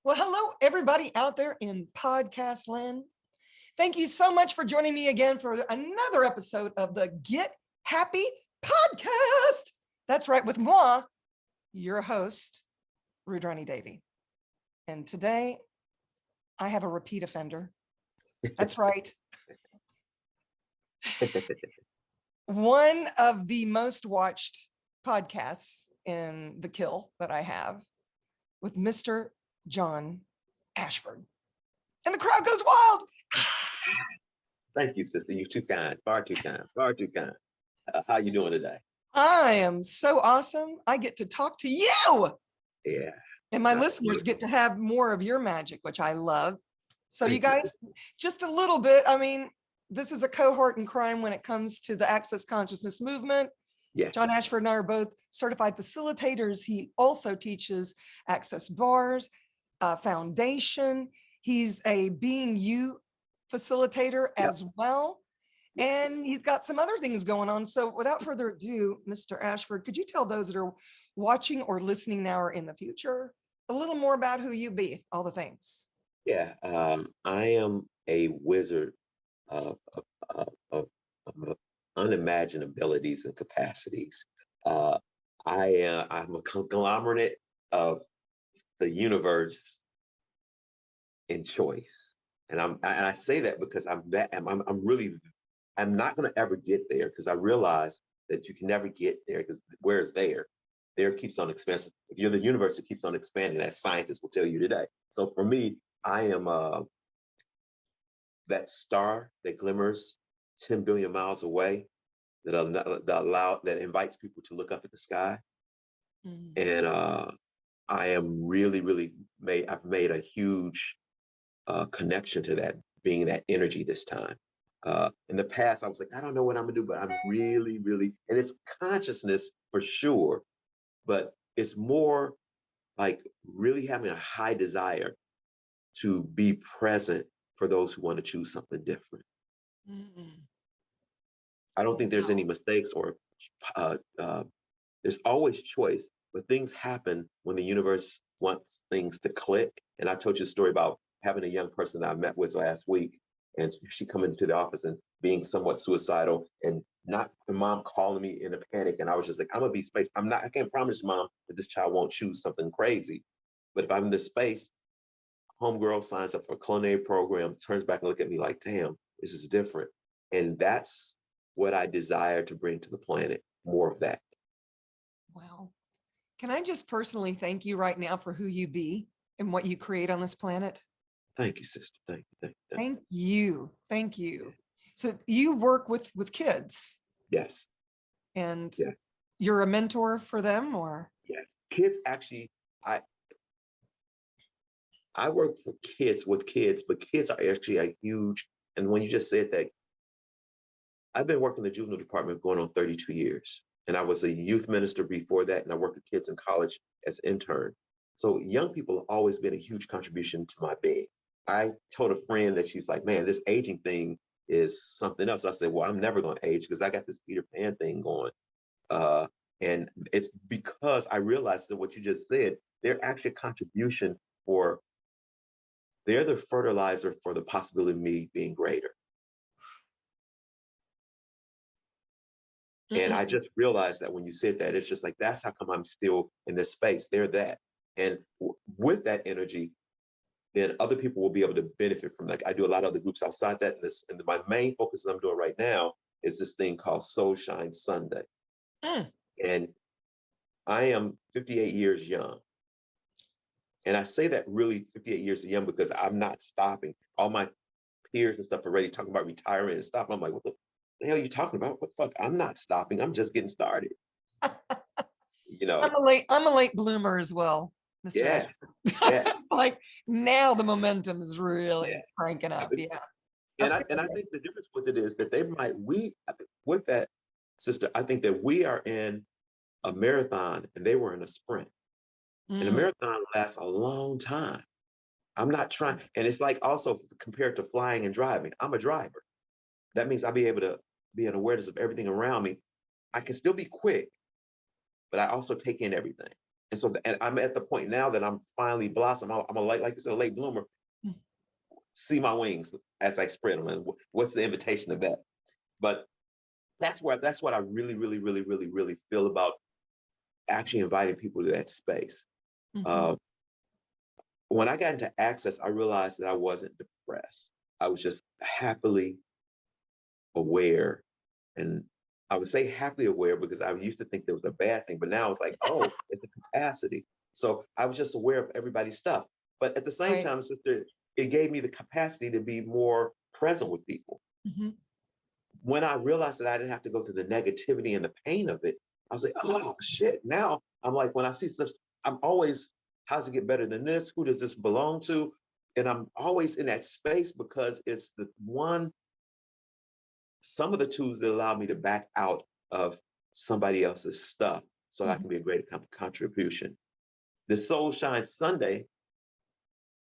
Well, hello, everybody out there in podcast land. Thank you so much for joining me again for another episode of the Get Happy podcast. That's right, with moi, your host, Rudrani Davy. And today I have a repeat offender. That's right. One of the most watched podcasts in the Kill that I have with Mr. John Ashford. And the crowd goes wild. Thank you, sister. You're too kind, far too kind, far too kind. How you doing today? I am so awesome. I get to talk to you. Yeah. And my That's listeners beautiful. get to have more of your magic, which I love. So you Thank you. guys, just a little bit. I mean, this is a cohort in crime when it comes to the Access Consciousness movement. John Yes. Ashford and I are both certified facilitators. He also teaches Access Bars, Foundation. He's a Being You facilitator Yep. as well. Yes. And he's got some other things going on. So without further ado, Mr. Ashford, could you tell those that are watching or listening now or in the future a little more about who you be, all the things? Yeah. I am a wizard of, of, of, of, of unimagined abilities and capacities. Uh, I'm a conglomerate of the universe in choice, and I say that because I'm not going to ever get there because I realize that you can never get there because where is there? There keeps on expanding. If you're the universe, it keeps on expanding, as scientists will tell you today. So for me, I am that star that glimmers 10 billion miles away that invites people to look up at the sky. And I am really I've made a huge connection to that, being that energy this time. In the past, I was like, I don't know what I'm gonna do, but I'm really, and it's consciousness for sure, but it's more like really having a high desire to be present for those who want to choose something different. I don't think there's any mistakes or there's always choice, but things happen when the universe wants things to click. And I told you a story about having a young person that I met with last week, and she come into the office and being somewhat suicidal and not the mom calling me in a panic. And I was just like, I'm gonna be space. I can't promise mom that this child won't choose something crazy. But if I'm in this space, homegirl signs up for a culinary program, turns back and look at me like, damn, this is different. And that's what I desire to bring to the planet, more of that. Well, can I just personally thank you right now for who you be and what you create on this planet? Thank you, sister. Thank you. Thank you. Thank you. So you work with kids Yes. and Yes. you're a mentor for them, or? Yes. Kids actually, I work for kids with kids, but kids are actually a huge, and when you just said that, I've been working in the juvenile department going on 32 years. And I was a youth minister before that, and I worked with kids in college as intern. So young people have always been a huge contribution to my being. I told a friend that she's like, man, this aging thing is something else. I said, well, I'm never going to age because I got this Peter Pan thing going. And it's because I realized that what you just said, they're actually a contribution for, they're the fertilizer for the possibility of me being greater. And I just realized that when you said that, it's just like, that's how come I'm still in this space. They're that. And with that energy, then other people will be able to benefit from that. I do a lot of other groups outside that. And my main focus that I'm doing right now is this thing called Soul Shine Sunday. And I am 58 years young. And I say that really 58 years young because I'm not stopping. All my peers and stuff are already talking about retiring and stuff. I'm like, what the hell are you talking about? What the fuck? I'm not stopping. I'm just getting started. You know? I'm a late bloomer as well, Mr. Yeah. Ashford. Yeah. Like now the momentum is really cranking up. Yeah. And I think the difference with it is that with that, sister, I think that we are in a marathon and they were in a sprint. And a marathon lasts a long time. I'm not trying, and it's like also compared to flying and driving. I'm a driver. That means I'll be able to be an awareness of everything around me. I can still be quick, but I also take in everything. And so, and I'm at the point now that I'm finally blossom. I'm a like you said, a late bloomer. Mm. See my wings as I spread them. And what's the invitation of that? But that's what I really, really, really, really, really feel about actually inviting people to that space. Mhm. Uh, when I got into Access, I realized that I wasn't depressed. I was just happily aware. And I would say happily aware because I used to think there was a bad thing, but now it's like, oh, it's a capacity. So I was just aware of everybody's stuff. But at the same Right. time, sister, it gave me the capacity to be more present with people. Mhm. When I realized that I didn't have to go through the negativity and the pain of it, I was like, oh shit. Now I'm like, when I see stuff, I'm always, how's it get better than this? Who does this belong to? And I'm always in that space because it's the one, some of the tools that allow me to back out of somebody else's stuff so I Mhm. can be a great contribution. The Soul Shine Sunday,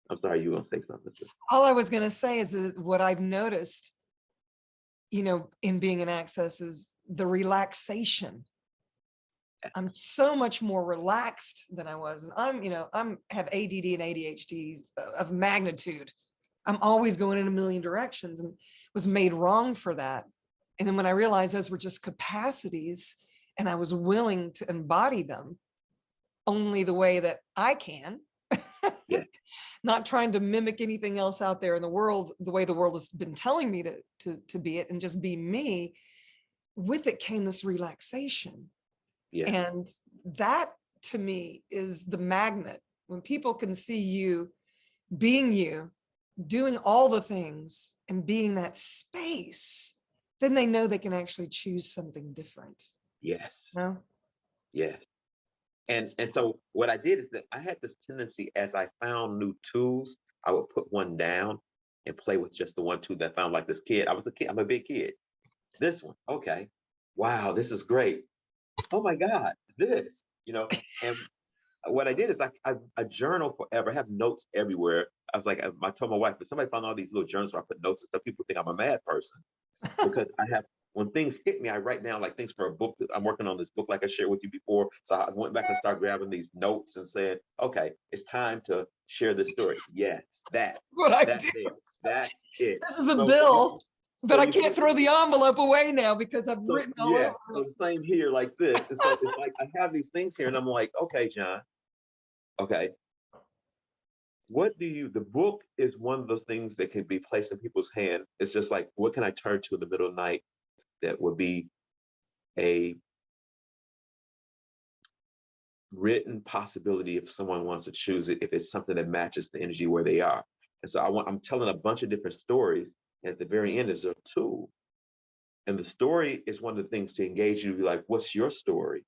I'm sorry, you want to say something? All I was going to say is that what I've noticed, in being in Access is the relaxation. I'm so much more relaxed than I was. And I'm have ADD and ADHD of magnitude. I'm always going in a million directions and was made wrong for that. And then when I realized those were just capacities and I was willing to embody them only the way that I can, Yeah, not trying to mimic anything else out there in the world, the way the world has been telling me to be it and just be me, with it came this relaxation. yeah, And that to me is the magnet. When people can see you being you, doing all the things and being that space, then they know they can actually choose something different. yes, No? yes. And so what I did is that I had this tendency as I found new tools, I would put one down and play with just the one tool that I found. Like this kid, I was a kid, I'm a big kid. This one, okay. Wow, this is great. Oh my God, this, and what I did is I journal forever. I have notes everywhere. I was like, I told my wife, if somebody found all these little journals where I put notes and stuff, people think I'm a mad person because I have, when things hit me, I write down like things for a book. I'm working on this book, like I shared with you before. So I went back and started grabbing these notes and said, okay, it's time to share this story. Yes, That's what I that do. there, that's it. This is a So you, bill, so but I you can't see, throw the envelope away now because I've so written all yeah, over so it. the same here, like this. And so it's like I have these things here, and I'm like, okay, John, okay, the book is one of those things that can be placed in people's hand. It's just like, what can I turn to in the middle of the night that would be a written possibility if someone wants to choose it, if it's something that matches the energy where they are. And so I'm telling a bunch of different stories, and at the very end is a tool. And the story is one of the things to engage you to be like, what's your story?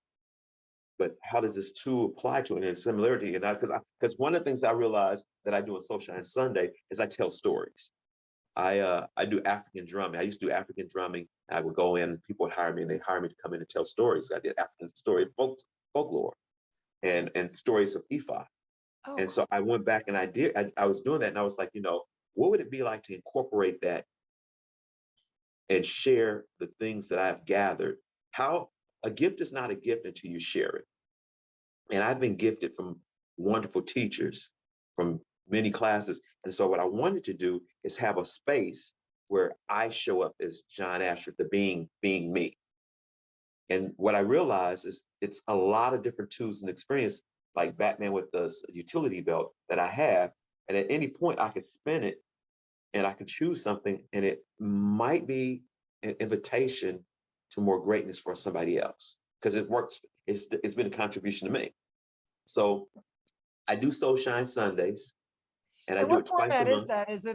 But how does this tool apply to it in similarity? And because one of the things I realized that I do on Social and Sunday is I tell stories. I do African drumming. I used to do African drumming. I would go in, people would hire me, and they hire me to come in and tell stories. I did African story, folklore, and stories of Ifa. Oh, And cool. so I went back and I was doing that, and I was like, what would it be like to incorporate that and share the things that I've gathered? How a gift is not a gift until you share it. And I've been gifted from wonderful teachers from many classes. And so what I wanted to do is have a space where I show up as John Ashford, the being me. And what I realized is it's a lot of different tools and experience, like Batman with the utility belt that I have. And at any point I could spin it and I could choose something, and it might be an invitation to more greatness for somebody else because it works. It's been a contribution to me. So I do Soul Shine Sundays, and I And do what it twice a format is month. that? Is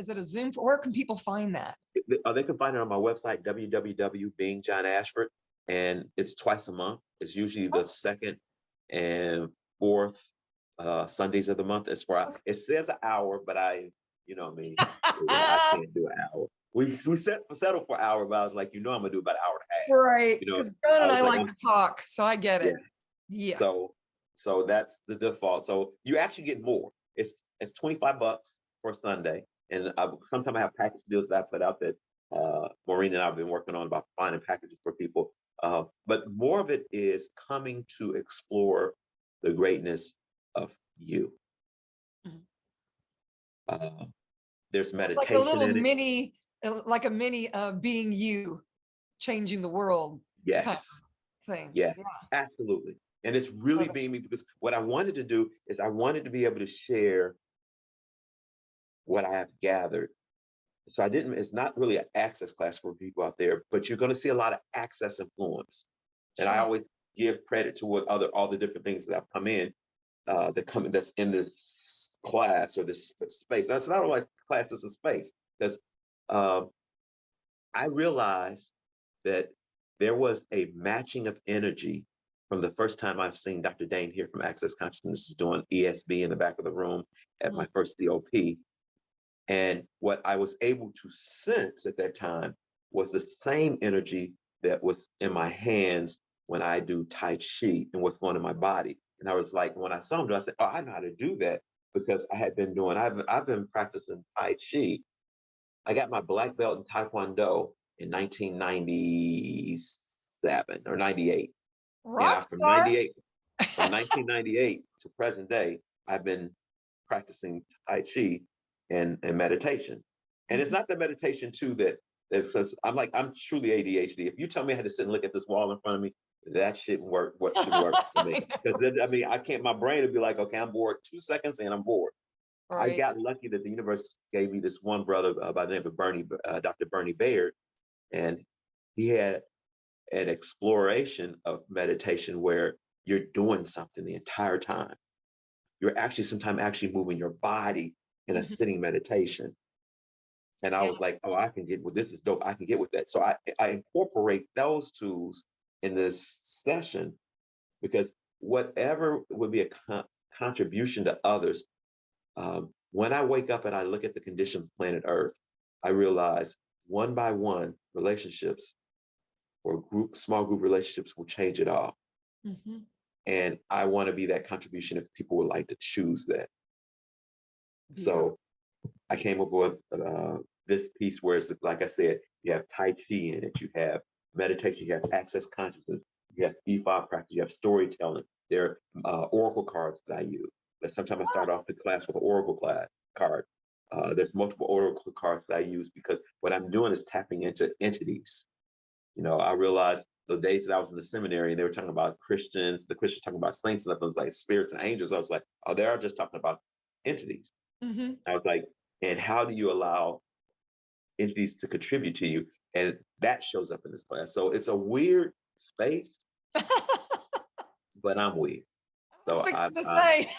it a Zoom? Where can people find that? They can find it on my website, www.beingjohnashford, and it's twice a month. It's usually the Oh, second and fourth Sundays of the month. It says an hour, but you know what I mean, I can't do an hour. We settled for an hour, but I was like, I'm gonna do about an hour and a half. right. Because John I and I was like, like to talk, so I get yeah. it. Yeah. So that's the default. So you actually get more. It's $25 for Sunday, and sometimes I have package deals that I put out that Maureen and I have been working on about finding packages for people. But more of it is coming to explore the greatness of you. Mhm. There's So it's like a meditation little in it. mini, like a mini being you, changing the world kind Yes. of thing. Yeah, Yeah. absolutely. And it's really Love it. being me, because what I wanted to do is I wanted to be able to share what I have gathered. So I didn't, it's not really an access class for people out there, but you're going to see a lot of access influence. And I Sure. always give credit to what all the different things that have come in, that's in this class or this space. That's not like class, it's a space. Because um, I realized that there was a matching of energy from the first time I've seen Dr. Dane here from Access Consciousness doing ESB in the back of the room at Mm. my first COP. And what I was able to sense at that time was the same energy that was in my hands when I do Tai Chi and what's going in my body. And I was like, when I saw him do it, I said, oh, I know how to do that, because I had been doing, I've been practicing Tai Chi. I got my black belt in Taekwondo in 1997 or 98. And Rock from star. 98, from 1998 to present day, I've been practicing Tai Chi and meditation. And it's Mhm. not the meditation too that says, I'm truly ADHD. If you tell me I had to sit and look at this wall in front of me, that shouldn't work. What should work for me? I Because know. I mean, I can't. My brain would be like, okay, I'm bored. 2 seconds and I'm bored. I Right. got lucky that the universe gave me this one brother by the name of Dr. Bernie Baird, and he had an exploration of meditation where you're doing something the entire time. You're actually sometimes actually moving your body in a Mhm. sitting meditation. And I Yeah. was like, oh, I can get with this is dope. I can get with that. So I incorporate those tools in this session, because whatever would be a contribution to others, when I wake up and I look at the condition of planet Earth, I realize one by one relationships or small group relationships will change it all. Mhm. And I want to be that contribution if people would like to choose that. Beautiful. So I came up with this piece where it's, like I said, you have Tai Chi in it, you have meditation, you have access consciousness, you have EFI practice, you have storytelling. There are oracle cards that I use. But sometimes I start off the class with an oracle card. There's multiple oracle cards that I use, because what I'm doing is tapping into entities. You know, I realized the days that I was in the seminary and they were talking about Christians, the Christians talking about saints and stuff, it was like spirits and angels. I was like, oh, they are just talking about entities. Mhm. I was like, and how do you allow entities to contribute to you? And that shows up in this class. So it's a weird space, but I'm weird. I was So fixing to I'm, say,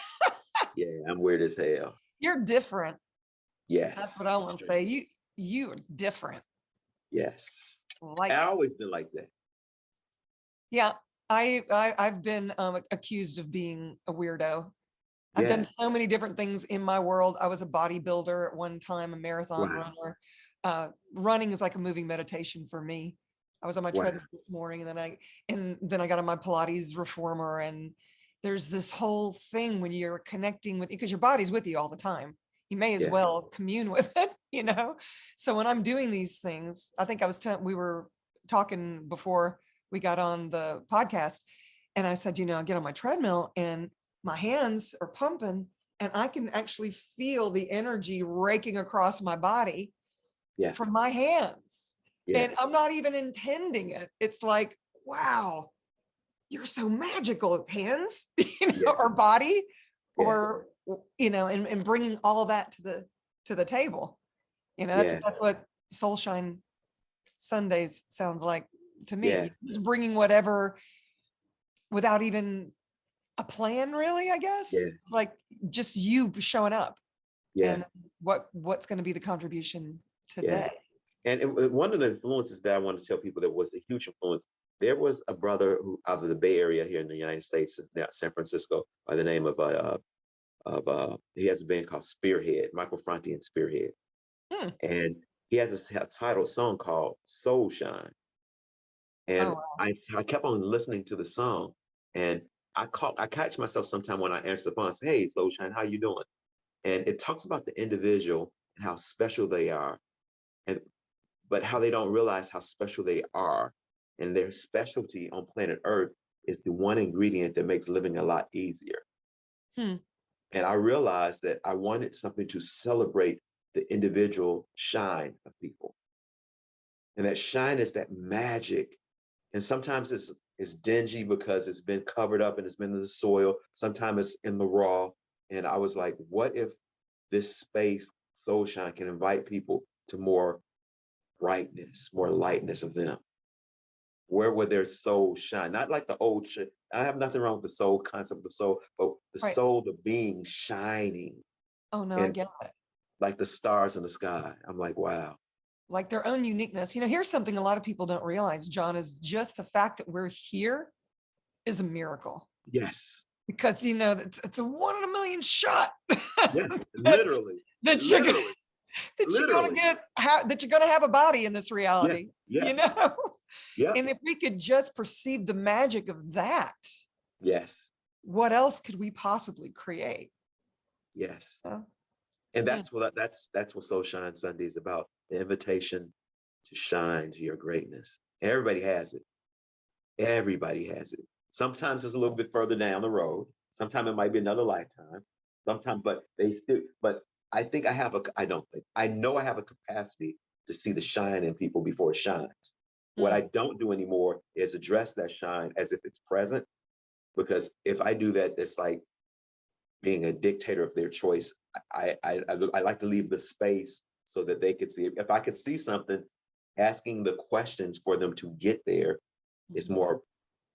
yeah, I'm weird as hell. you're different. That's what Yes. I want to say. You are different. Yes. I've Like, always been like that. yeah, I've been accused of being a weirdo. I've done Yeah. so many different things in my world. I was a bodybuilder at one time, a marathon Wow. runner. Running is like a moving meditation for me. I was on my Wow. treadmill this morning, and then I got on my Pilates reformer, and there's this whole thing when you're connecting with, because your body's with you all the time. You may as Yeah. well commune with it, you know. So when I'm doing these things, I think we were talking before we got on the podcast, and I said, I get on my treadmill and my hands are pumping, and I can actually feel the energy raking across my body Yeah. from my hands. Yeah. And I'm not even intending it. It's like, wow, you're so magical, hands, Yeah. or body, Yeah. or, and bringing all that to the table. That's Yeah. what Soulshine Sundays sounds like to Yeah. me. Just bringing whatever without even a plan, really, I guess. Yeah. It's like just you showing up, Yeah. and what's going to be the contribution Yeah. today. And one of the influences that I want to tell people that was a huge influence, there was a brother who out of the Bay Area here in the United States, San Francisco, by the name he has a band called Spearhead, Michael Franti and Spearhead, Hmm. and he has this titled song called Soul Shine. Oh, And wow. I kept on listening to the song, and I catch myself sometime when I answer the phone, I say, "Hey, Soul Shine, how you doing?" And it talks about the individual and how special they are, and but how they don't realize how special they are, and their specialty on planet Earth is the one ingredient that makes living a lot easier. Hmm. And I realized that I wanted something to celebrate the individual shine of people. And that shine is that magic. And sometimes it's dingy because it's been covered up and it's been in the soil. Sometimes it's in the raw. And I was like, what if this space, Soul Shine, can invite people to more brightness, more lightness of them? Where would their soul shine? Not like the old shit. I have nothing wrong with the soul concept of the soul, but the Right. soul, the being shining Oh no, I and get it. like the stars in the sky. I'm like, wow. Like their own uniqueness. Here's something a lot of people don't realize, John, is just the fact that we're here is a miracle. Yes. Because it's a 1 in a million shot Yeah. that, Literally. that you're gonna Literally. that you're gonna Literally. that you're gonna have a body in this Yeah. reality. Yeah. Yeah. And if we could just perceive the magic of that, Yes. what else could we possibly create? Yes. Huh? And Hmm. that's what Soul Shine Sunday is about. The invitation to shine to your greatness. Everybody has it. Everybody has it. Sometimes it's a little bit further down the road. Sometimes it might be another lifetime. Sometimes, but I think I don't think, I know I have a capacity to see the shine in people before it shines. What Hmm. I don't do anymore is address that shine as if it's present, because if I do that, it's like being a dictator of their choice. I like to leave the space so that they could see it. If I could see something, asking the questions for them to get there is more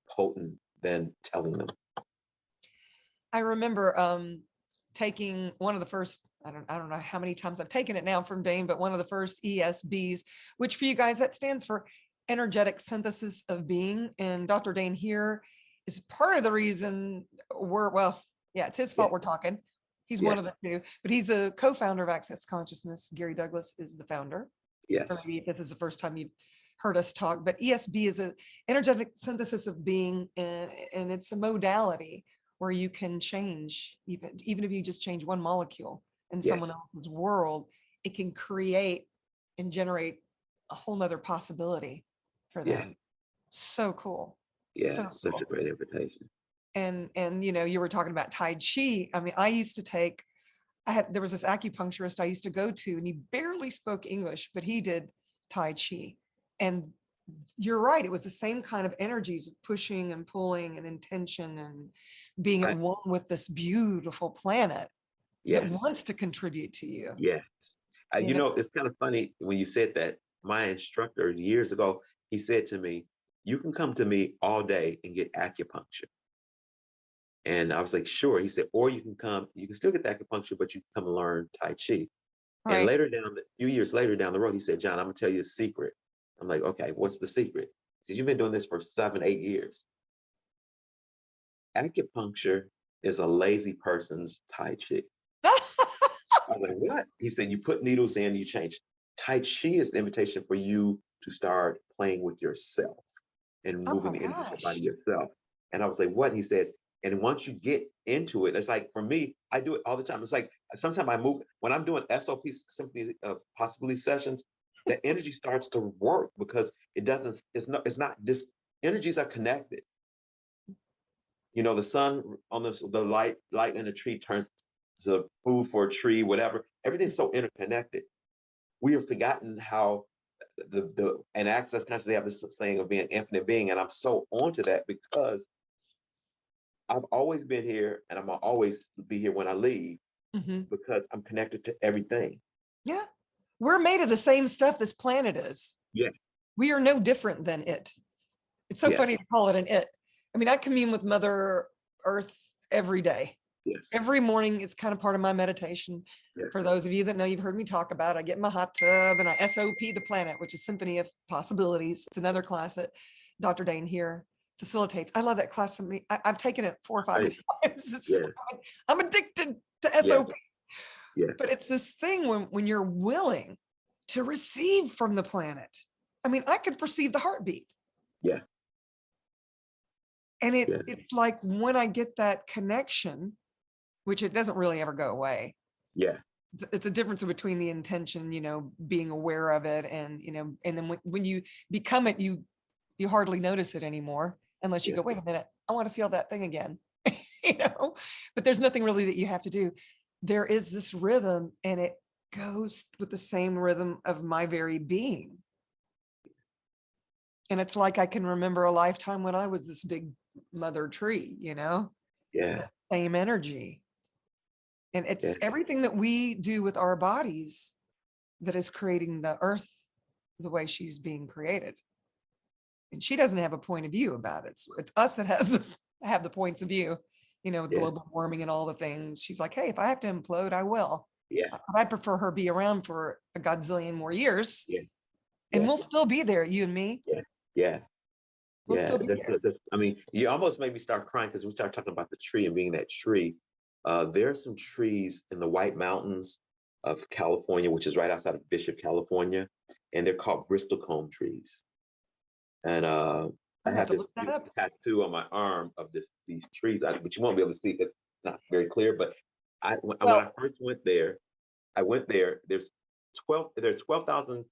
potent than telling them. I remember taking one of the first, I don't know how many times I've taken it now from Dane, but one of the first ESBs, which for you guys, that stands for energetic synthesis of being. And Dr. Dane here is part of the reason it's his fault Yeah. we're talking. He's one of Yes. the two, but he's a co-founder of Access Consciousness. Gary Douglas is the founder. For Yes. maybe if this is the first time you've heard us talk, but ESB is a energetic synthesis of being, and it's a modality where you can change, even if you just change one molecule in someone Yes. else's world, it can create and generate a whole nother possibility for Yeah. them. So cool. Yeah. So It's such a cool. great invitation. And you were talking about Tai Chi. I mean, I used to take, there was this acupuncturist I used to go to, and he barely spoke English, but he did Tai Chi. And you're right, it was the same kind of energies of pushing and pulling and intention and being at I, one with this beautiful planet that yes. wants to contribute to you. Yes. You know, It's kind of funny when you said that. My instructor years ago, he said to me, "You can come to me all day and get acupuncture." And I was like, "Sure." He said, "Or you can still get the acupuncture, but you can come and learn Tai Chi." And right? a few years later down the road, he said, "John, I'm gonna tell you a secret." I'm like, "Okay, what's the secret?" He said, "You've been doing this for 7, 8 years. Acupuncture is a lazy person's Tai Chi." I was like, "What?" He said, "You put needles in, you change." Tai Chi is the invitation for you to start playing with yourself and Oh moving my the energy of your body gosh. yourself. And I was like, "What?" He says, and once you get into it, it's like for me, I do it all the time. It's like sometimes I move when I'm doing SOP Symphony of Possibility sessions, the energy starts to work because it's not this energies are connected. The sun on the light in a tree turns to food for a tree, whatever. Everything's so interconnected. We have forgotten how the and Access Consciousness, they have this saying of being infinite being, and I'm so onto that because I've always been here and I'm gonna always be here when I leave Mhm. because I'm connected to everything. Yeah, we're made of the same stuff this planet is. Yeah. We are no different than it. It's so Yes. funny to call it an it. I mean, I commune with Mother Earth every day. Yes. Every morning is kind of part of my meditation. Yeah. For those of you that know, you've heard me talk about, I get in my hot tub and I SOP the planet, which is Symphony of Possibilities. It's another class that Dr. Dane here facilitates. I love that class. I've taken it 4 or 5 Right. times. Yeah. I'm addicted to Yeah. SOP. Yeah. But it's this thing when you're willing to receive from the planet. I mean, I could perceive the heartbeat. Yeah. And Yeah. it's like when I get that connection, which it doesn't really ever go away. Yeah. It's a difference between the intention, being aware of it, and and then when you become it, you hardly notice it anymore unless you Yeah. go, wait a minute, I want to feel that thing again, but there's nothing really that you have to do. There is this rhythm, and it goes with the same rhythm of my very being. And it's like I can remember a lifetime when I was this big mother tree, Yeah. same energy. And it's Yeah. everything that we do with our bodies that is creating the earth the way she's being created. And she doesn't have a point of view about it. It's us that have the points of view, with Yeah. global warming and all the things. She's like, hey, if I have to implode, I will. Yeah. But I prefer her be around for a godzillion more years. Yeah. And Yeah. we'll still be there, you and me. Yeah. Yeah. We'll Yeah. still be there. I mean, you almost made me start crying because we started talking about the tree and being that tree. There are some trees in the White Mountains of California, which is right outside of Bishop, California, and they're called bristlecone trees. And I I'll have have to this look that up. tattoo on my arm of these trees, but you won't be able to see because it's not very clear. But when I first went there, There's 12,000.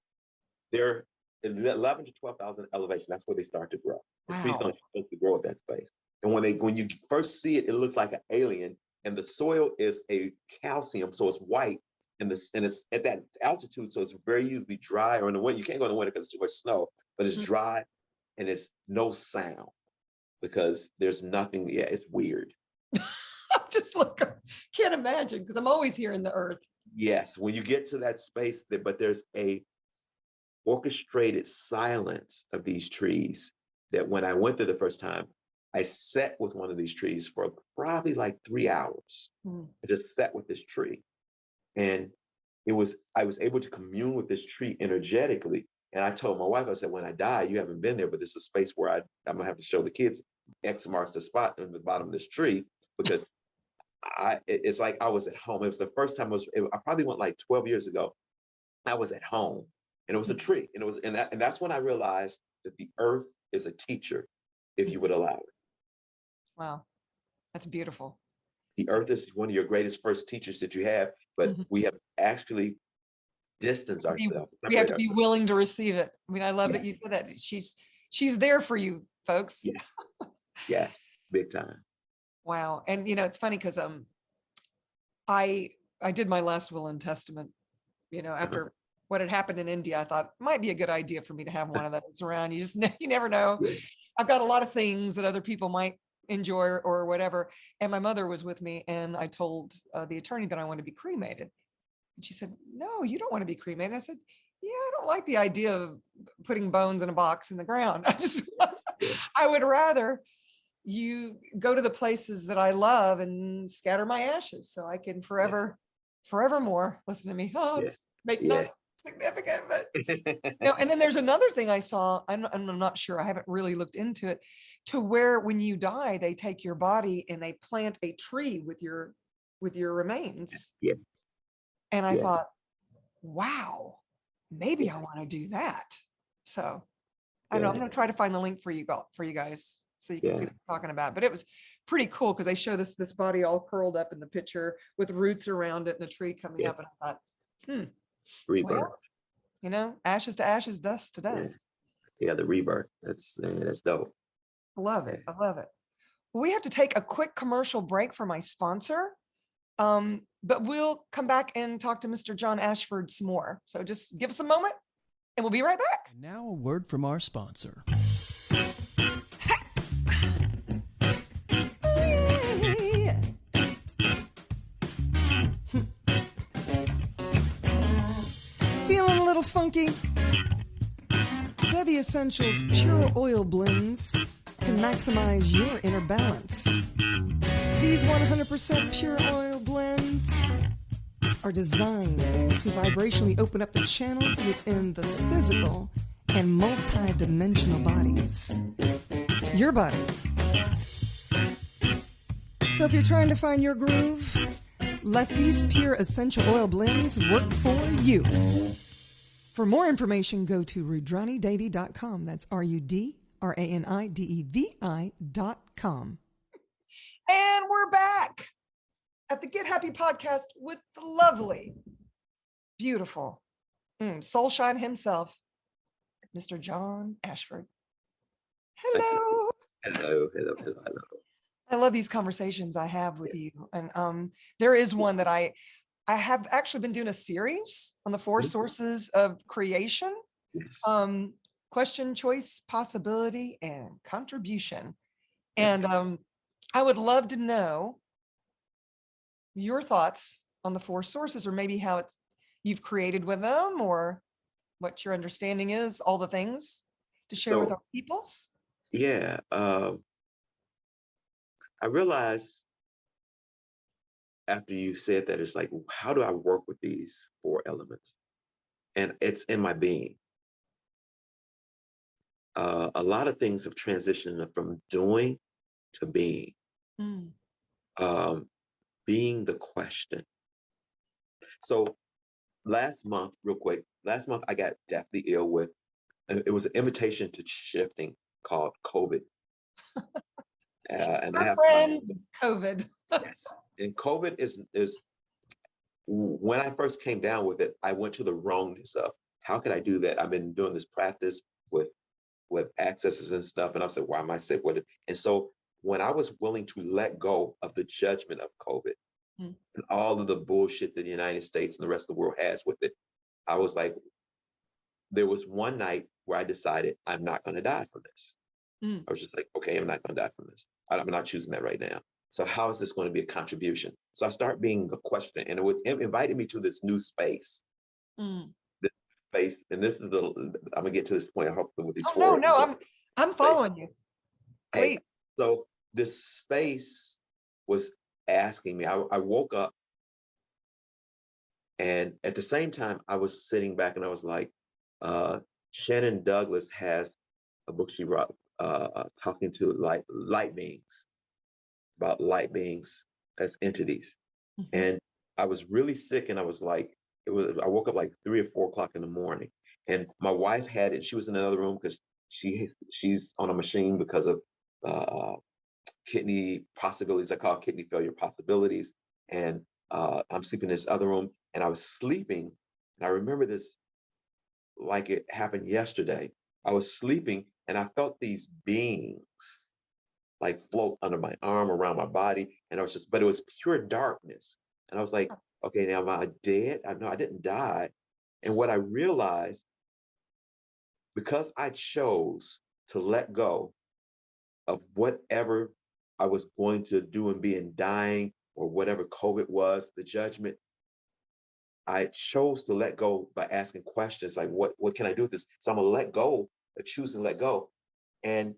They're 11 to 12,000 elevation. That's where they start to grow. The trees don't supposed to grow at that space. And when you first see it, it looks like an alien. And the soil is a calcium, so it's white. And it's at that altitude, so it's very usually dry. Or in the winter, you can't go in the winter because it's too much snow. But it's dry, and it's no sound because there's nothing. Yeah, it's weird. Just can't imagine because I'm always here in the earth. Yes, when you get to that space, but there's a orchestrated silence of these trees that when I went there the first time, I sat with one of these trees for probably like 3 hours. I just sat with this tree. And I was able to commune with this tree energetically. And I told my wife, I said, when I die, you haven't been there, but this is a space where I'm going to have to show the kids X marks the spot in the bottom of this tree because it's like I was at home. It was the first time I probably went like 12 years ago. I was at home and it was a tree. And that's when I realized that the earth is a teacher if you would allow it. Wow. That's beautiful. The earth is one of your greatest first teachers that you have, but we have actually distanced ourselves. We have to be willing to receive it. I mean, I love that you said that. She's there for you, folks. Yeah. Yes, big time. Wow. And it's funny because I did my last will and testament, after what had happened in India. I thought it might be a good idea for me to have one of those around. You never know. Yeah. I've got a lot of things that other people might enjoy or whatever. And my mother was with me, and I told the attorney that I want to be cremated. And she said, no, you don't want to be cremated. I said, yeah, I don't like the idea of putting bones in a box in the ground. I would rather you go to the places that I love and scatter my ashes so I can forevermore listen to me. It's not significant, but and then there's another thing I saw. I'm not sure. I haven't really looked into it, to where when you die, they take your body and they plant a tree with your remains. Yeah. And I thought, wow, maybe I want to do that. So I don't know. I'm going to try to find the link for you guys so you can see what I'm talking about. But it was pretty cool because they show this body all curled up in the picture with roots around it and a tree coming up. And I thought, rebirth. Well, ashes to ashes, dust to dust. Yeah, the rebirth. That's dope. I love it. I love it. We have to take a quick commercial break for my sponsor. But we'll come back and talk to Mr. John Ashford some more. So just give us a moment and we'll be right back. And now a word from our sponsor. Feeling a little funky? Devi Essentials Pure Oil Blends can maximize your inner balance. These 100% pure oil blends are designed to vibrationally open up the channels within the physical and multi-dimensional bodies. Your body. So if you're trying to find your groove, let these pure essential oil blends work for you. For more information, go to rudranidevy.com. That's RUDRANIDEVI.com. And we're back at the Get Happy podcast with the lovely, beautiful, soulshine himself, Mr. John Ashford. Hello. Hello, hello, hello, hello. I love these conversations I have with you. And there is one that I have actually been doing a series on the four Mhm. sources of creation. Yes. Question, choice, possibility, and contribution. Yeah. And I would love to know your thoughts on the four sources, or maybe how it's you've created with them, or what your understanding is, all the things to share with So our peoples. yeah, I realized after you said that, it's like, how do I work with these four elements? And it's in my being. A lot of things have transitioned from doing to being. Mm, Um, being the question. So last month, real quick, last month I got deathly ill with, and it was an invitation to shifting called COVID. And I our have friend COVID. yes, and COVID is when I first came down with it, I went to the wrongness of how could I do that? I've been doing this practice with accesses and stuff, and I said, why am I sick with it? And so when I was willing to let go of the judgment of COVID Mm, and all of the bullshit that the United States and the rest of the world has with it, I was like, there was one night where I decided I'm not going to die from this. mm, I was just like, okay, I'm not going to die from this. I'm not choosing that right now. So how is this going to be a contribution? So I start being the question, and it invited me to this new space. mm. This space, and this is the I'm gonna get to this point. I hope with these Oh no, four no, I'm space. following you. Hey, Please. so this space was asking me. I woke up, and at the same time, I was sitting back, and I was like, Shannon Douglas has a book she wrote talking to light beings, about light beings as entities. Mhm. And I was really sick, and I was like, I woke up like 3 or 4 o'clock in the morning, and my wife had it. She was in another room because she's on a machine because of uh, kidney possibilities. I call kidney failure possibilities. And I'm sleeping in this other room, and I was sleeping, and I remember this like it happened yesterday. I was sleeping, and I felt these beings like float under my arm, around my body. And I was just, but it was pure darkness. And I was like, okay, now am I dead? I know I didn't die. And what I realized, because I chose to let go of whatever I was going to do and be in dying or whatever COVID was, the judgment, I chose to let go by asking questions like, what can I do with this? So I'm gonna let go, choosing to let go. And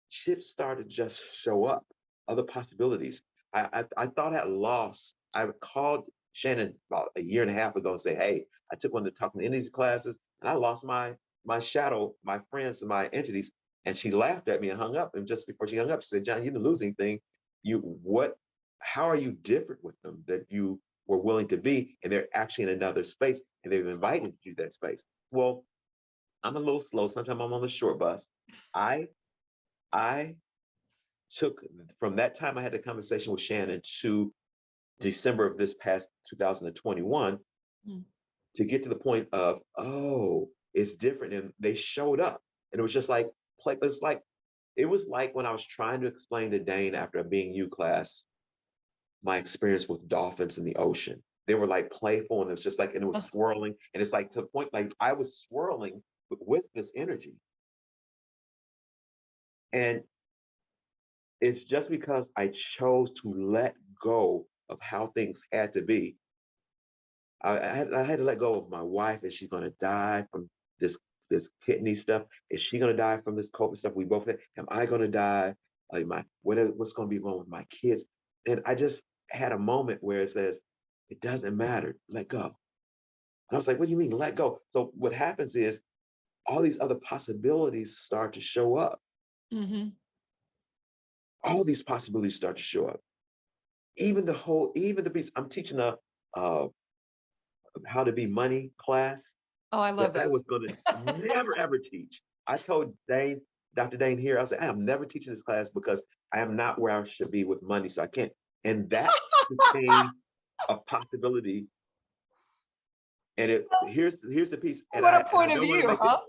shit started to just show up, other possibilities. I thought I lost. I called Shannon about a year and a half ago and say, hey, I took one of the talking in these classes, and I lost my shadow, my friends, and my entities. And she laughed at me and hung up. And just before she hung up, she said, John, you didn't lose anything. You what? How are you different with them that you were willing to be? And they're actually in another space, and they've invited you to that space. Well, I'm a little slow. Sometimes I'm on the short bus. I I took from that time I had the conversation with Shannon to December of this past 2021 Mm. to get to the point of, oh, it's different. And they showed up. And it was just like, it was like when I was trying to explain to Dane after a being you class, my experience with dolphins in the ocean. They were like playful, and it was just like, and it was swirling. And it's like to the point, like I was swirling with this energy. And it's just because I chose to let go of how things had to be. I had to let go of my wife. Is she going to die from this this kidney stuff? Is she going to die from this COVID stuff? We both had. Am I going to die? Like what's going to be wrong with my kids? And I just had a moment where it says, it doesn't matter. Let go. And I was like, what do you mean let go? So what happens is all these other possibilities start to show up. Mhm. All these possibilities start to show up. Even the piece. I'm teaching a uh, how to be money class Oh, I that love I those. was going to never ever teach. I told Dane, Dr. Dane here, I said, I am never teaching this class because I am not where I should be with money. So I can't. And that became a possibility. And here's the piece. And What a I point of don't want to view, make it, huh?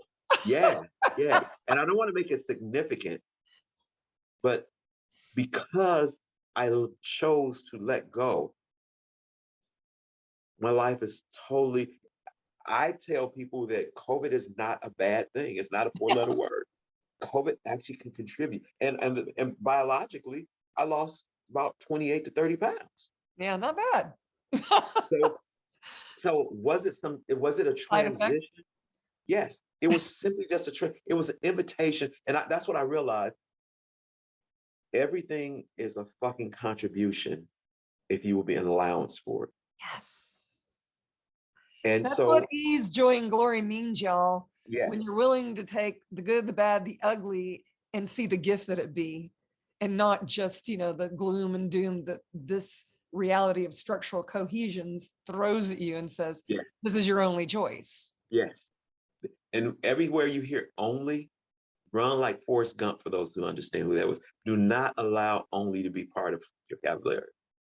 yeah, yeah. And I don't want to make it significant, But because I chose to let go, my life is totally. I tell people that COVID is not a bad thing. It's not a four-letter word. COVID actually can contribute. And biologically, I lost about 28 to 30 pounds. Yeah, not bad. So was it a Side effect. transition? Yes, it was simply just it was an invitation. And that's what I realized. Everything is a fucking contribution if you will be an allowance for it. Yes. And That's what so, ease, joy, and glory means, y'all. yeah, When you're willing to take the good, the bad, the ugly, and see the gift that it be, and not just, the gloom and doom that this reality of structural cohesions throws at you and says, yeah, this is your only choice. yes. And everywhere you hear only, run like Forrest Gump for those who understand who that was. Do not allow only to be part of your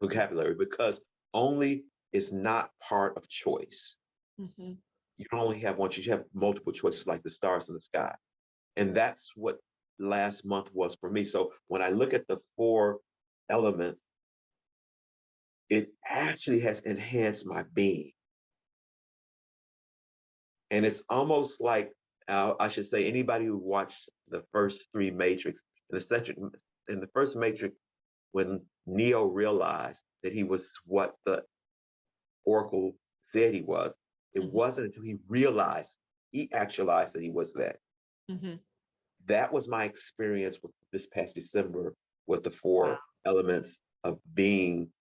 vocabulary, because only is not part of choice. Mhm. You don't only have one choice, you have multiple choices like the stars in the sky. And that's what last month was for me. So when I look at the 4 elements, it actually has enhanced my being. And it's almost like, I should say, anybody who watched the first 3 Matrix, in the first Matrix, when Neo realized that he was what the Oracle said he was, it Mhm. wasn't until he actualized that he was that. Mhm. That was my experience with this past December with the Wow. 4 elements of being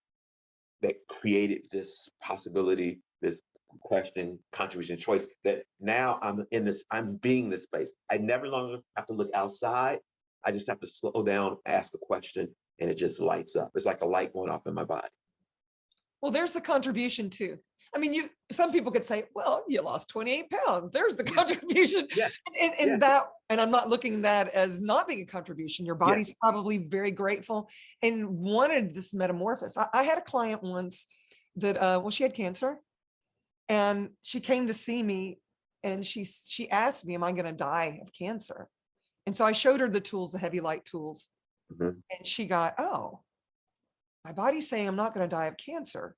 that created this possibility, this question, contribution, choice, that now I'm being this space. I never longer have to look outside. I just have to slow down, ask a question, and it just lights up. It's like a light going off in my body. Well, there's the contribution too. I mean, some people could say, well, you lost 28 pounds. There's the contribution. Yeah. And that, and I'm not looking at that as not being a contribution. Your Yeah. body's probably very grateful and wanted this metamorphosis. I had a client once that, she had cancer, and she came to see me, and she asked me, am I going to die of cancer? And so I showed her the tools, the heavy light tools. Mhm. And she got, oh, my body's saying I'm not going to die of cancer,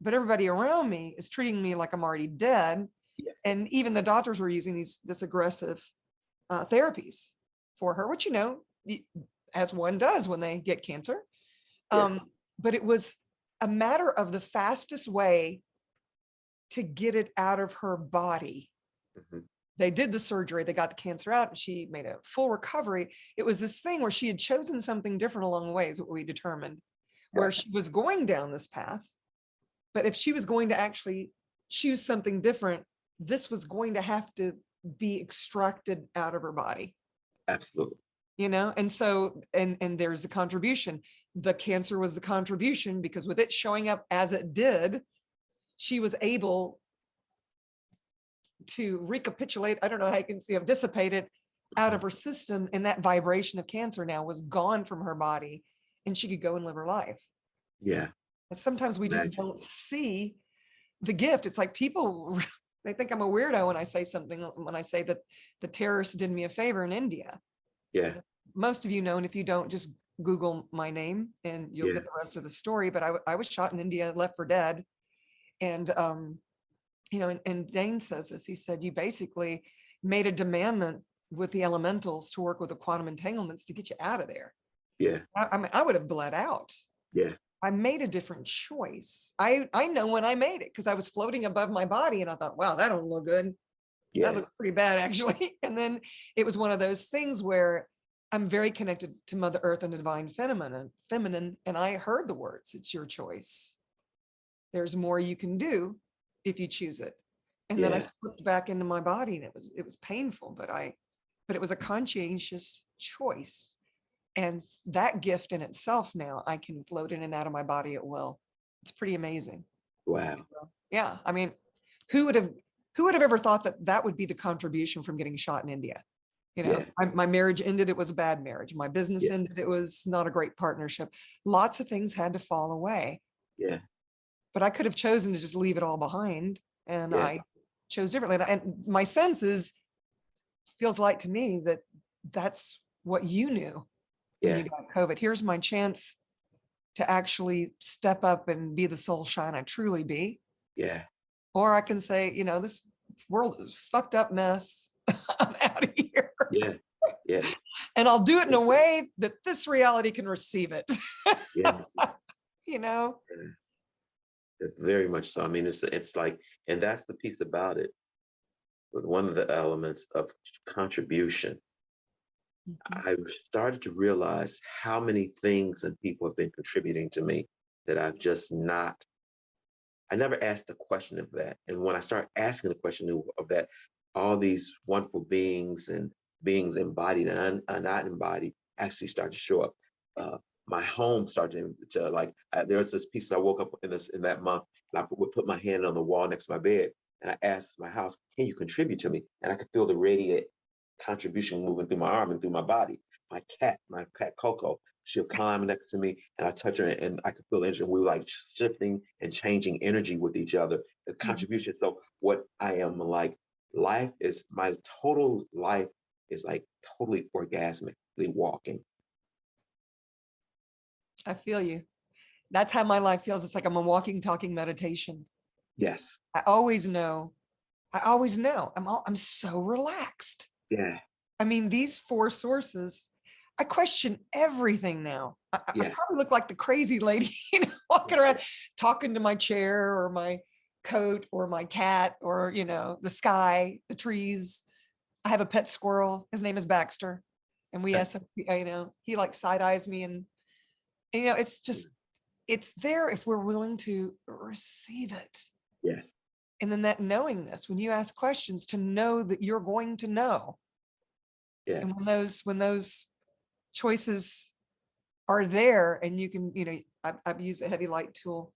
but everybody around me is treating me like I'm already dead. Yeah. And even the doctors were using this aggressive therapies for her, which, as one does when they get cancer. Yeah. But it was a matter of the fastest way to get it out of her body. Mhm. They did the surgery, they got the cancer out, and she made a full recovery. It was this thing where she had chosen something different along the way, is what we determined, where Right. she was going down this path. But if she was going to actually choose something different, this was going to have to be extracted out of her body, Absolutely. and so, and there's the contribution. The cancer was the contribution, because with it showing up as it did, she was able to recapitulate, I don't know how you can see, dissipate it out of her system, and that vibration of cancer now was gone from her body, and she could go and live her life. Yeah. And sometimes we just don't see the gift. It's like people, they think I'm a weirdo when I say something, when I say that the terrorists did me a favor in India. Yeah. Most of you know, and if you don't, just Google my name and you'll get the rest of the story. But I was shot in India, left for dead. And, and Dane says this, he said, you basically made a demandment with the elementals to work with the quantum entanglements to get you out of there. Yeah. I mean, I would have bled out. Yeah. I made a different choice. I know when I made it, because I was floating above my body, and I thought, wow, that don't look good. Yeah. That looks pretty bad, actually. And then it was one of those things where I'm very connected to Mother Earth and the divine feminine. And I heard the words, it's your choice. There's more you can do if you choose it. And then I slipped back into my body, and it was painful, but it was a conscientious choice. And that gift in itself, now I can float in and out of my body at will. It's pretty amazing. Wow. Yeah. I mean, who would have ever thought that would be the contribution from getting shot in India? Yeah. My marriage ended. It was a bad marriage. My business Yeah. ended. It was not a great partnership. Lots of things had to fall away. Yeah. But I could have chosen to just leave it all behind. And Yeah. I chose differently. And my sense feels like to me that that's what you knew. when Yeah. you got COVID. Here's my chance to actually step up and be the soul shine I truly be. Yeah. Or I can say, this world is a fucked up mess. I'm out of here. Yeah. Yeah. And I'll do it in a way that this reality can receive it. Yeah. you know? It's very much so. I mean, it's like, and that's the piece about it. With one of the elements of contribution, Mhm. I started to realize how many things and people have been contributing to me that I've just not. I never asked the question of that. And when I start asking the question of that, all these wonderful beings and beings embodied and not embodied actually start to show up. My home started to like, there was this piece that I woke up in that month, and I would put my hand on the wall next to my bed, and I asked my house, can you contribute to me? And I could feel the radiant contribution moving through my arm and through my body. My cat Coco, she'll climb next to me, and I touch her, and I could feel the energy. We were like shifting and changing energy with each other. The contribution. So what I am like, my total life is like totally orgasmically walking. I feel you. That's how my life feels. It's like I'm a walking, talking meditation. Yes. I always know. I'm so relaxed. Yeah. I mean, these four sources, I question everything now. I Yeah. probably look like the crazy lady, walking around, talking to my chair or my coat or my cat or, the sky, the trees. I have a pet squirrel. His name is Baxter. And we ask him, he like side eyes me and it's just, it's there if we're willing to receive it. Yeah. And then that knowingness, when you ask questions, to know that you're going to know. Yeah. And when those choices are there, and you can, I've used a heavy light tool,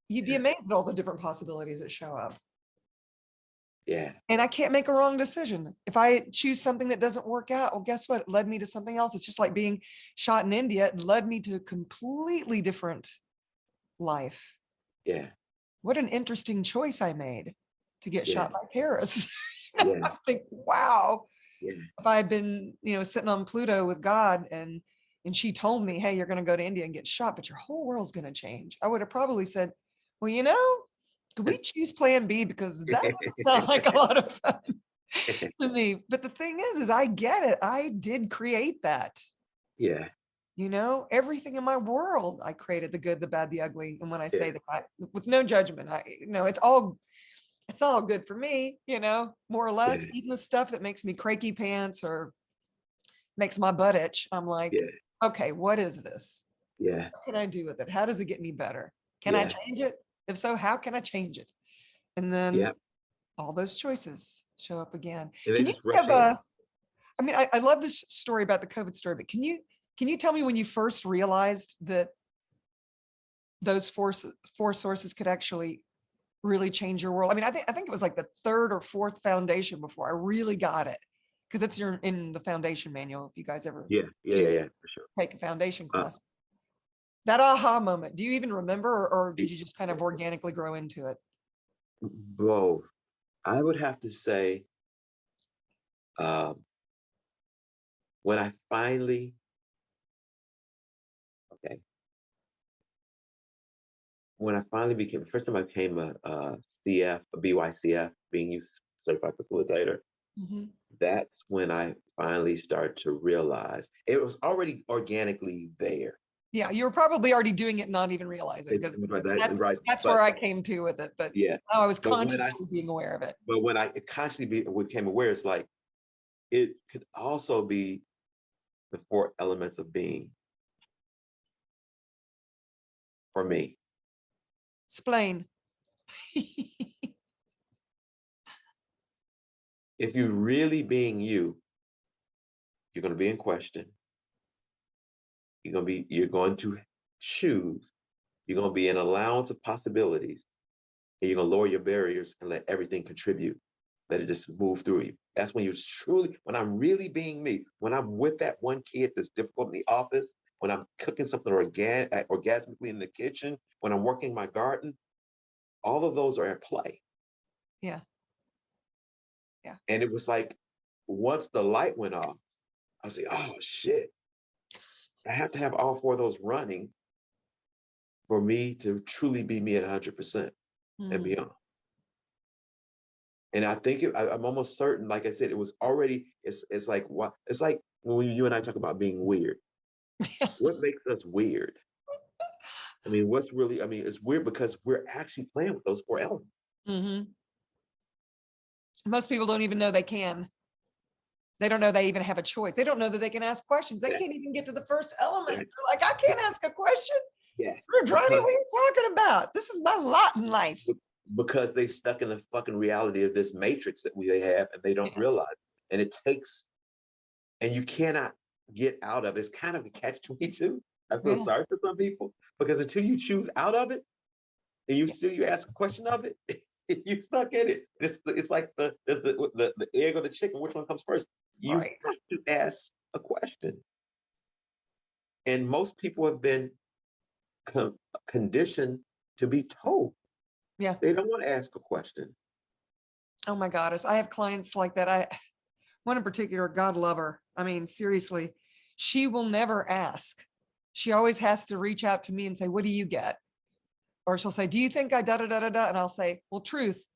you'd be amazed at all the different possibilities that show up. Yeah. And I can't make a wrong decision. If I choose something that doesn't work out, well, guess what? It led me to something else. It's just like being shot in India. It led me to a completely different life. Yeah. What an interesting choice I made to get Yeah. shot by terrorists. Yeah. I think, wow. Yeah. If I had been, sitting on Pluto with God and she told me, hey, you're going to go to India and get shot, but your whole world's going to change, I would have probably said, well, could we choose plan B? Because that doesn't sound like a lot of fun to me. But the thing is I get it. I did create that. Yeah. Everything in my world, I created the good, the bad, the ugly. And when I say Yeah. that, with no judgment, it's all good for me, more or less. Yeah. Even the stuff that makes me cranky pants or makes my butt itch, I'm like, Yeah. okay, what is this? Yeah. What can I do with it? How does it get me better? Can I Yeah. change it? If so, how can I change it? And then Yeah. all those choices show up again. And they Can you just rush have in. I love this story about the COVID story, but can you tell me when you first realized that those four sources could actually really change your world? I mean, I think it was like the third or fourth foundation before I really got it, because it's in the foundation manual. If you guys ever Yeah. Yeah. For sure. take a foundation class, that aha moment, do you even remember, or did you just kind of organically grow into it? Both. I would have to say, um, when I finally, okay, when I finally became, the first time I became a CF, a BYCF, being youth certified facilitator, Mhm. that's when I finally started to realize it was already organically there. Yeah, you were probably already doing it, not even realizing, because Right. that's But where I came to with it. But yeah, now I was but when consciously being aware of it. I constantly became aware, it's like it could also be the four elements of being for me. Explain. If you're really being you, you're going to be in question. You're going to choose. You're going to be an allowance of possibilities, and you're going to lower your barriers and let everything contribute. Let it just move through you. That's when when I'm really being me, when I'm with that one kid that's difficult in the office, when I'm cooking something orgasmically in the kitchen, when I'm working my garden, all of those are at play. Yeah. Yeah. And it was like, once the light went off, I was like, oh shit. I have to have all four of those running for me to truly be me at 100% and Mhm. beyond. And I think I'm almost certain, like I said, it was already, it's like, what, it's like when you and I talk about being weird. What makes us weird? I mean, it's weird because we're actually playing with those four elements. Mhm. Most people don't even know they can. They don't know they even have a choice. They don't know that they can ask questions. They Yeah, can't even get to the first element. yeah, They're like, I can't ask a question. yes. Ronnie, what Because are you talking about? This is my lot in life. because they stuck in the fucking reality of this matrix that they have and they don't Yeah. realize. And it takes, and you cannot get out of it. It's kind of a catch-22. I feel Yeah. sorry for some people because until you choose out of it and you ask a question of it, you stuck in it. It's like the egg or the chicken. Which one comes first? You Right. have to ask a question. And most people have been conditioned to be told. Yeah. They don't want to ask a question. Oh my goddess. I have clients like that. One in particular, God love her. I mean, seriously, she will never ask. She always has to reach out to me and say, what do you get? Or she'll say, do you think I da da da da da? And I'll say, well, truth,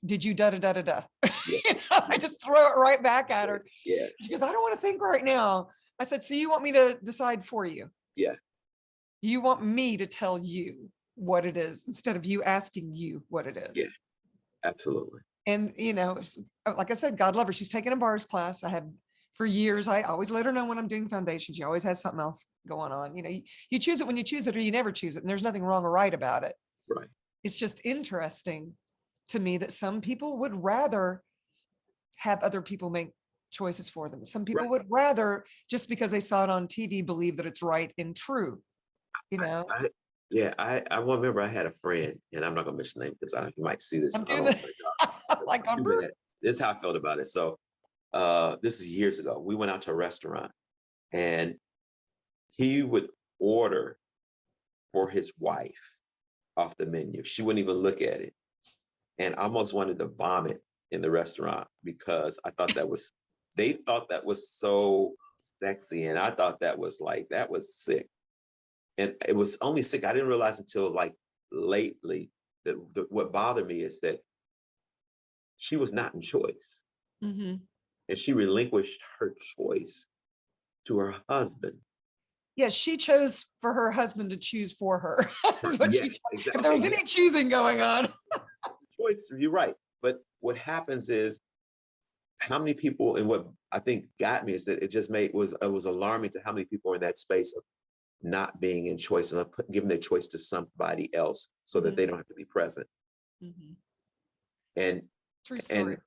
did you da da da da da? Yeah, I just throw it right back at her. yeah, She goes, I don't want to think right now. I said, so you want me to decide for you? yeah, You want me to tell you what it is instead of you asking you what it yeah, is. absolutely. And, like I said, God love her. She's taken a bars class. I have for years. I always let her know when I'm doing foundation. She always has something else going on. You choose it when you choose it or you never choose it. And there's nothing wrong or right about it. Right. It's just interesting to me that some people would rather have other people make choices for them. Some people Right. would rather, just because they saw it on TV, believe that it's right and true. You I, know, I yeah, I remember I had a friend, and I'm not gonna mention name because you might see this. I'm I doing don't it want like to on do that. This is how I felt about it. So this is years ago. We went out to a restaurant and he would order for his wife off the menu. She wouldn't even look at it. And I almost wanted to vomit in the restaurant because they thought that was so sexy. And I thought that was sick. And it was only sick. I didn't realize until like lately that what bothered me is that she was not in choice. Mm-hmm. And she relinquished her choice to her husband. Yeah, she chose for her husband to choose for her. Is what Yes, she chose. exactly. If there Okay, was yeah, any choosing going on. choice. You're right. But what happens is how many people, and what I think got me is that it was alarming to how many people are in that space of not being in choice and giving their choice to somebody else so that they don't have to be present. Mm-hmm. And True story. and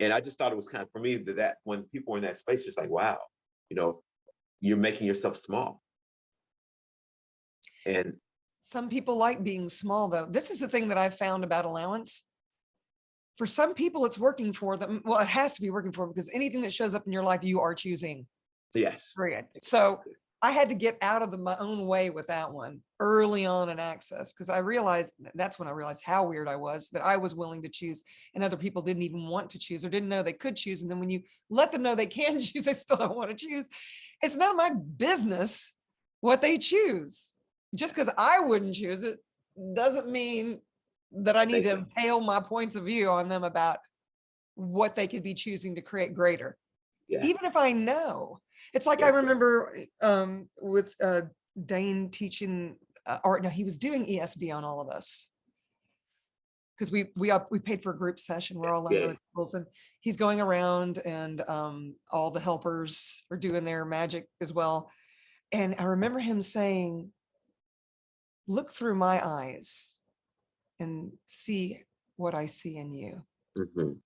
and I just thought it was kind of for me that when people are in that space, it's like, wow, you know, you're making yourself small. And Some people like being small, though. This is the thing that I've found about allowance. For some people, it's working for them. Well, it has to be working for them because anything that shows up in your life, you are choosing. yes, Period. So I had to get out of my own way with that one early on in Access because that's when I realized how weird I was, that I was willing to choose and other people didn't even want to choose or didn't know they could choose. And then when you let them know they can choose, they still don't want to choose. It's none of my business what they choose. Just because I wouldn't choose it doesn't mean that I need to impale my points of view on them about what they could be choosing to create greater. yeah, Even if I know. It's like I yeah, remember with Dane teaching, or no, he was doing ESB on all of us because we paid for a group session. We're all learning yeah. other tools, and he's going around, and all the helpers are doing their magic as well. And I remember him saying, "Look through my eyes and see what I see in you." Mhm.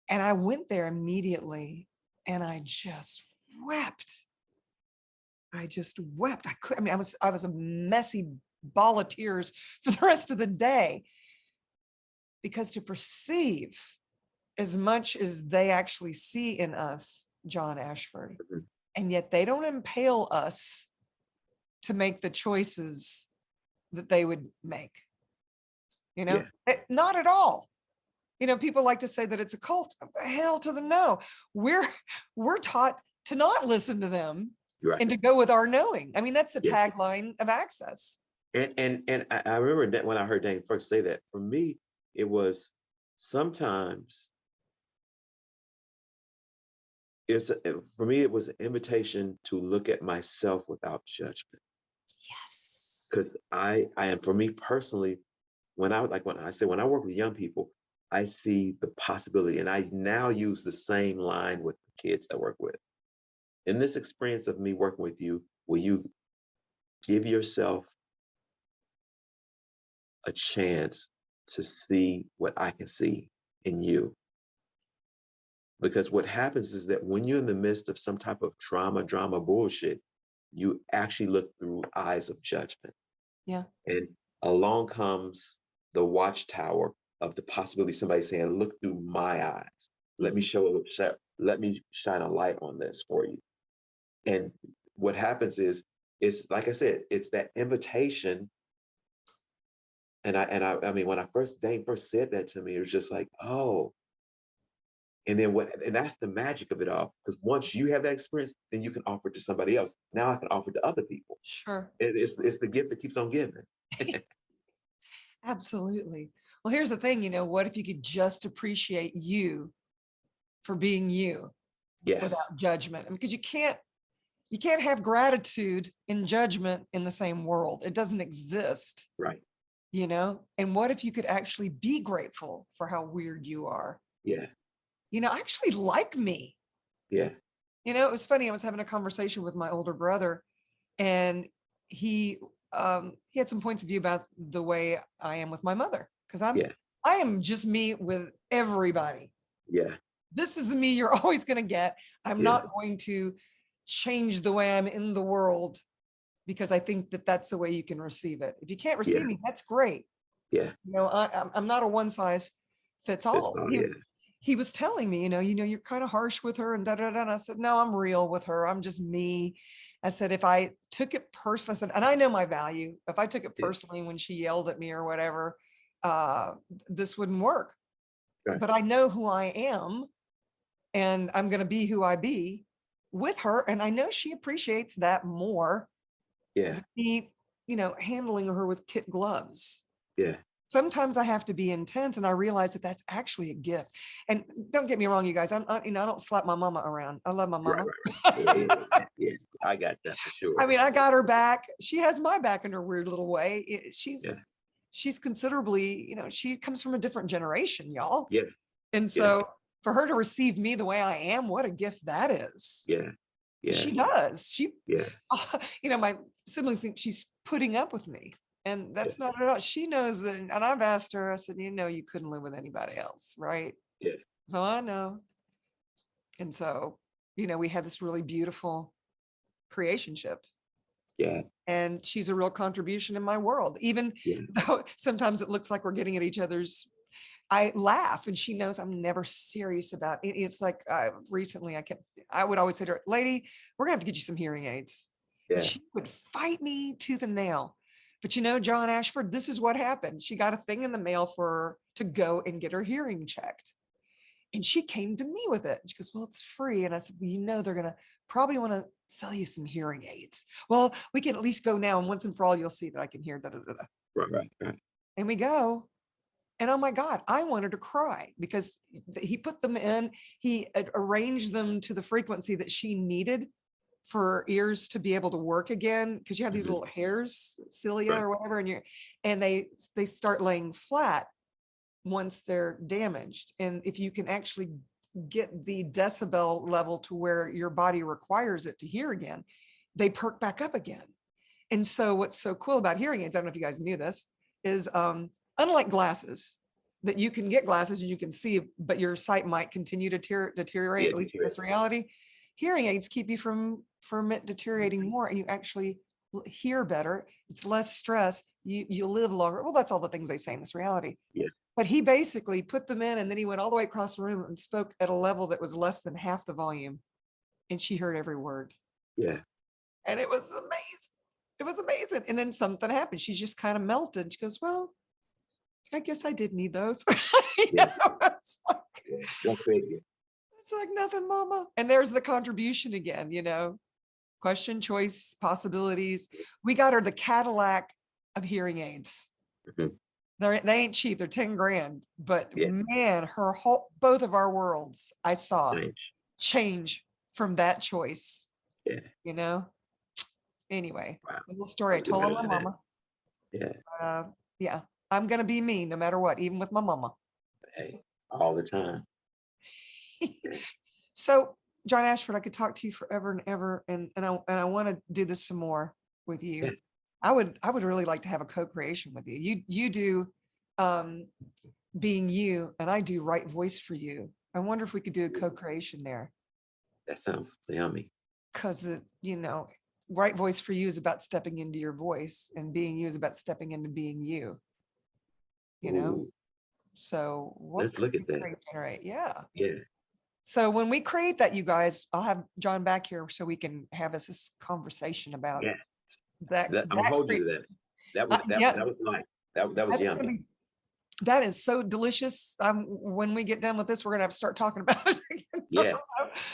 And I went there immediately, and I just wept. I just wept. I was a messy ball of tears for the rest of the day because to perceive as much as they actually see in us, John Ashford, Mhm. and yet they don't impale us to make the choices that they would make, Yeah, not at all. People like to say that it's a cult. Hell to the no. We're taught to not listen to them Right. and to go with our knowing. I mean, that's the Yeah. tagline of Access. And I remember that when I heard Dane first say that, for me, it was sometimes for me, it was an invitation to look at myself without judgment. Yes. Because and for me personally, when I work with young people, I see the possibility, and I now use the same line with the kids I work with. In this experience of me working with you, will you give yourself a chance to see what I can see in you? Because what happens is that when you're in the midst of some type of drama bullshit, you actually look through eyes of judgment. Yeah. And along comes the watchtower of the possibility of somebody saying, look through my eyes. Let me let me shine a light on this for you. And what happens is, it's like I said, it's that invitation. And I mean, when Dane first said that to me, it was just like, oh. And then and that's the magic of it all. Because once you have that experience, then you can offer it to somebody else. Now I can offer it to other people. Sure. It's the gift that keeps on giving. Absolutely. Well, here's the thing, what if you could just appreciate you for being you Yes. without judgment? I mean, because you can't have gratitude and judgment in the same world. It doesn't exist. Right. And what if you could actually be grateful for how weird you are? Yeah. I actually like me. Yeah. It was funny. I was having a conversation with my older brother, and he had some points of view about the way I am with my mother, because I am just me with everybody. Yeah. This is me you're always going to get. I'm not going to change the way I'm in the world, because I think that that's the way you can receive it. If you can't receive me, that's great. Yeah. I'm not a one size fits all. Yeah. He was telling me, you're kind of harsh with her and da da da. And I said, no, I'm real with her. I'm just me. I said, if I took it personally, I said, and I know my value. If I took it personally when she yelled at me or whatever, this wouldn't work. Right. But I know who I am, and I'm going to be who I be with her. And I know she appreciates that more. Yeah. Than me, handling her with kid gloves. Yeah. Sometimes I have to be intense, and I realize that that's actually a gift. And don't get me wrong, you guys, I don't slap my mama around. I love my mama. Right. Yeah. I got that for sure. I mean, I got her back. She has my back in her weird little way. She's considerably, she comes from a different generation, y'all. Yeah. And so for her to receive me the way I am, what a gift that is. Yeah. Yeah. She does. My siblings think she's putting up with me. And that's not at all. She knows that, and I've asked her, I said, you couldn't live with anybody else, right? Yeah. So I know. And so, we had this really beautiful creationship. Yeah. And she's a real contribution in my world. Even though sometimes it looks like we're getting at each other's, I laugh, and she knows I'm never serious about it. It's like recently I would always say to her, lady, we're gonna have to get you some hearing aids. Yeah. She would fight me tooth and nail. But John Ashford, this is what happened. She got a thing in the mail for her to go and get her hearing checked. And she came to me with it. She goes, well, it's free. And I said, well, they're going to probably want to sell you some hearing aids. Well, we can at least go now. And once and for all, you'll see that I can hear. Da, da, da, da. Right. And we go. And oh my God, I wanted to cry, because he put them in. He arranged them to the frequency that she needed for her ears to be able to work again, because you have these little hairs, cilia or whatever, and they start laying flat once they're damaged. And if you can actually get the decibel level to where your body requires it to hear again, they perk back up again. And so what's so cool about hearing aids, I don't know if you guys knew this, is unlike glasses, that you can get glasses and you can see, but your sight might continue to deteriorate, at least in this reality. Hearing aids keep you from it deteriorating more, and you actually hear better. It's less stress. You live longer. Well, that's all the things they say in this reality. Yeah. But he basically put them in, and then he went all the way across the room and spoke at a level that was less than half the volume, and she heard every word. Yeah. And it was amazing. It was amazing. And then something happened. She just kind of melted. She goes, well, I guess I did need those. It's like nothing, mama. And there's the contribution again, question, choice, possibilities. We got her the Cadillac of hearing aids. Mhm. They ain't cheap. They're 10 grand, but Yeah. man, both of our worlds I saw Change. change from that choice, Yeah. you know? Anyway, Wow. a little story I Let's get told better my than that. mama. Yeah. Yeah, I'm going to be me no matter what, even with my mama. Hey, all the time. So, John Ashford, I could talk to you forever and ever, and I want to do this some more with you. Yeah. I would really like to have a co-creation with you. You do being you, and I do right voice for you. I wonder if we could do a co-creation there, That sounds yummy. because right voice for you is about stepping into your voice, and being you is about stepping into being you. You know, Ooh, so what let's could look we at that. generate? Yeah. Yeah. So when we create that, you guys, I'll have John back here so we can have this conversation about Yeah. that. I'm gonna hold you to that. That was Yeah, that was nice. That was that's gonna yummy. be, that is so delicious. When we get done with this, we're gonna have to start talking about it again. Yeah,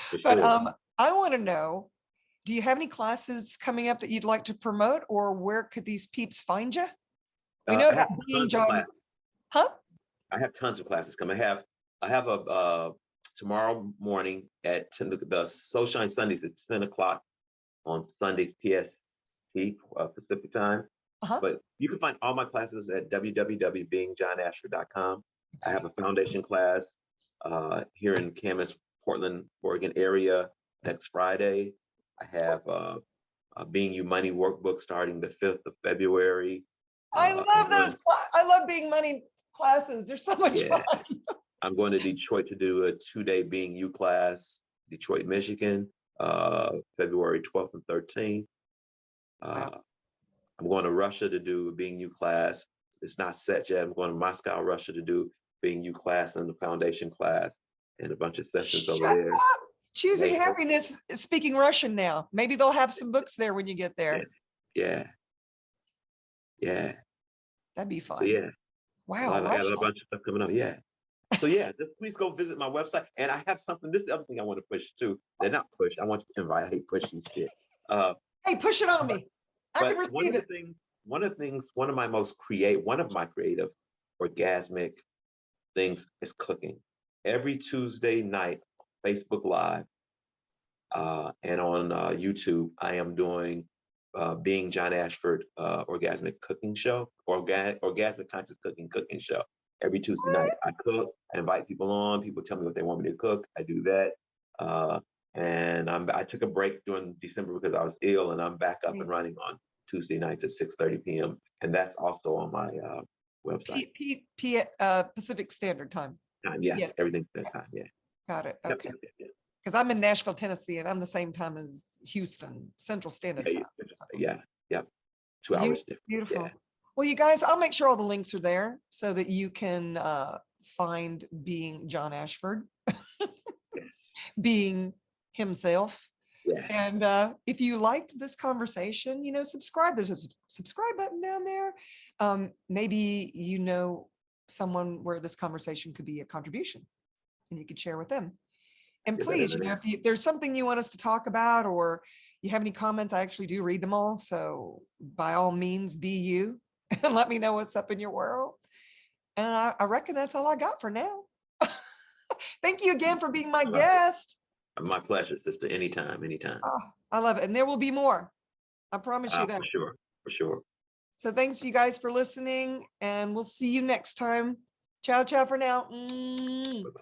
for But sure. I want to know, do you have any classes coming up that you'd like to promote, or where could these peeps find you? We know I have about being tons of John, classes. huh? I have tons of classes coming. I have a tomorrow morning at 10, the Soul Shine Sundays at 10 o'clock on Sundays PST, Pacific time. Uh-huh. But you can find all my classes at www.beingjohnashford.com. I Okay. have a foundation class here in Camas, Portland, Oregon area next Friday. I have a Being You Money workbook starting the 5th of February. I I'm love going, I love being money classes. They're so much yeah, fun. I'm going to Detroit to do a 2-day Being You class, Detroit, Michigan, February 12th and 13th. Wow. I'm going to Russia to do a Being You class. It's not set yet. I'm going to Moscow, Russia to do Being You class and the foundation class and a bunch of sessions over Shut there. up. Choosing Hey, Happiness is speaking Russian now. Maybe they'll have some books there when you get yeah, there. yeah, yeah. That'd be So fun. yeah, Wow, I got a Russia. bunch of stuff coming up. Yeah. So yeah, just please go visit my website. And I have something. This is the other thing I want to push too. They're not push. I want you to invite. I hate pushing shit. Hey, push it on But me. I can receive it. one of my creative orgasmic things is cooking. Every Tuesday night, Facebook Live and on YouTube, I am doing Being John Ashford orgasmic cooking show, orgasmic conscious cooking show. Every Tuesday night, I cook, I invite people on. People tell me what they want me to cook. I do that. And I took a break during December because I was ill, and I'm back up and running on Tuesday nights at 6:30 p.m. And that's also on my website. Pacific Standard Time. Yes, Yeah. everything at that time. Yeah. Got it. Yep, Okay. yep. Because I'm in Nashville, Tennessee, and I'm the same time as Houston, Central Standard Time. Yeah. 2 hours different. Beautiful. Yeah. Well, you guys, I'll make sure all the links are there so that you can find Being John Ashford, Yes. being himself. Yes. And if you liked this conversation, subscribe. There's a subscribe button down there. Maybe someone where this conversation could be a contribution, and you could share with them. And please, if there's something you want us to talk about, or you have any comments, I actually do read them all. So by all means, be you and let me know what's up in your world. And I reckon that's all I got for now. Thank you again for being my guest. My pleasure, sister. Anytime. Oh, I love it. And there will be more. I promise you that. For sure. So thanks you guys for listening, and we'll see you next time. Ciao, ciao for now. Bye-bye.